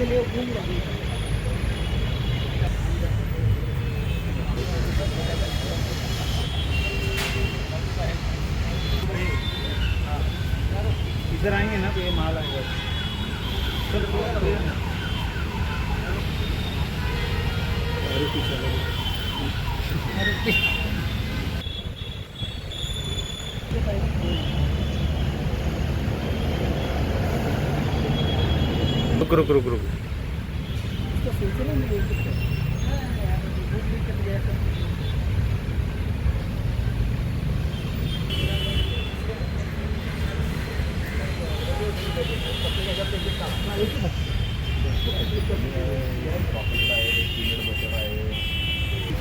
के लिए घूम रही है। इधर आएंगे ना तो ये माल आएगा। रुक रुक रुक रुक। इसका सिलसिला में बोल सकते हैं। बहुत दिक्कत गया था।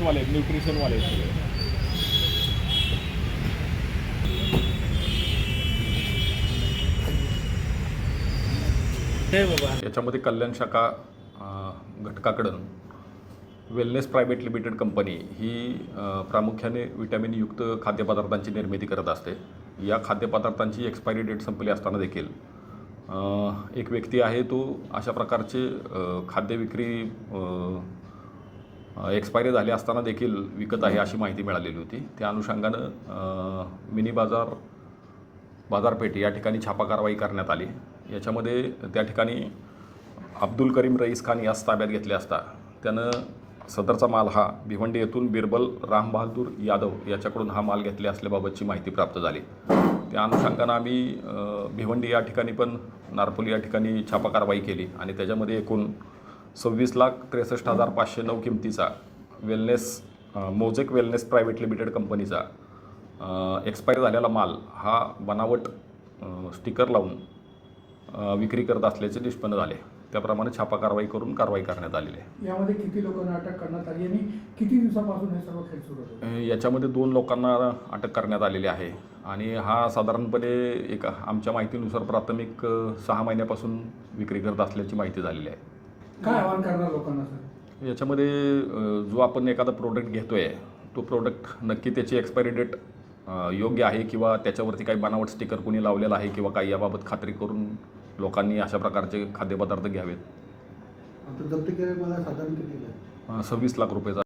वाले न्यूट्रिशन वाले हे बाबा। याच्यामध्ये कल्याण शाखा घटकाकडून वेलनेस प्रायव्हेट लिमिटेड कंपनी ही प्रामुख्याने विटॅमिनयुक्त खाद्यपदार्थांची निर्मिती करत असते। या खाद्यपदार्थांची एक्सपायरी डेट संपली असताना देखील एक व्यक्ती आहे तो अशा प्रकारचे खाद्य विक्री एक्सपायरी झाली असताना देखील विकत आहे अशी माहिती मिळालेली होती। त्या अनुषंगानं मिनी बाजारपेठ या ठिकाणी छापा कारवाई करण्यात आली। याच्यामध्ये त्या ठिकाणी अब्दुल करीम रईस खान यास ताब्यात घेतले असता त्यानं सदरचा माल हा भिवंडी येथून बिरबल राम बहादूर यादव याच्याकडून हा माल घेतले असल्याबाबतची माहिती प्राप्त झाली। त्या अनुषंगानं आम्ही भिवंडी या ठिकाणी पण नारपोली या ठिकाणी छापा कारवाई केली आणि त्याच्यामध्ये एकूण 26,63,509 किमतीचा मोजेक वेलनेस प्रायव्हेट लिमिटेड कंपनीचा एक्सपायर झालेला माल हा बनावट स्टिकर लावून विक्री करत असल्याचे निष्पन्न झाले। त्याप्रमाणे छापा कारवाई करून कारवाई करण्यात आलेली आहे। यामध्ये किती लोकांना अटक करण्यात आली आणि किती दिवसापासून हे सर्व खेळ सुरू होते? याच्यामध्ये 2 लोकांना अटक करण्यात आलेली आहे आणि हा साधारणपणे एक आमच्या माहितीनुसार प्राथमिक 6 महिन्यापासून विक्री करत असल्याची माहिती झालेली आहे। काय आवाहन करणार लोकांना सर? याच्यामध्ये जो आपण एखादा प्रोडक्ट घेतोय तो प्रोडक्ट नक्की त्याची एक्सपायरी डेट योग्य आहे किंवा त्याच्यावरती काही बनावट स्टिकर कोणी लावलेला आहे किंवा काही याबाबत खात्री करून लोकांनी अशा प्रकारचे खाद्यपदार्थ घ्यावेत। आता जप्त केलेला मला साधारण किती आहे? 26 लाख रुपयाचा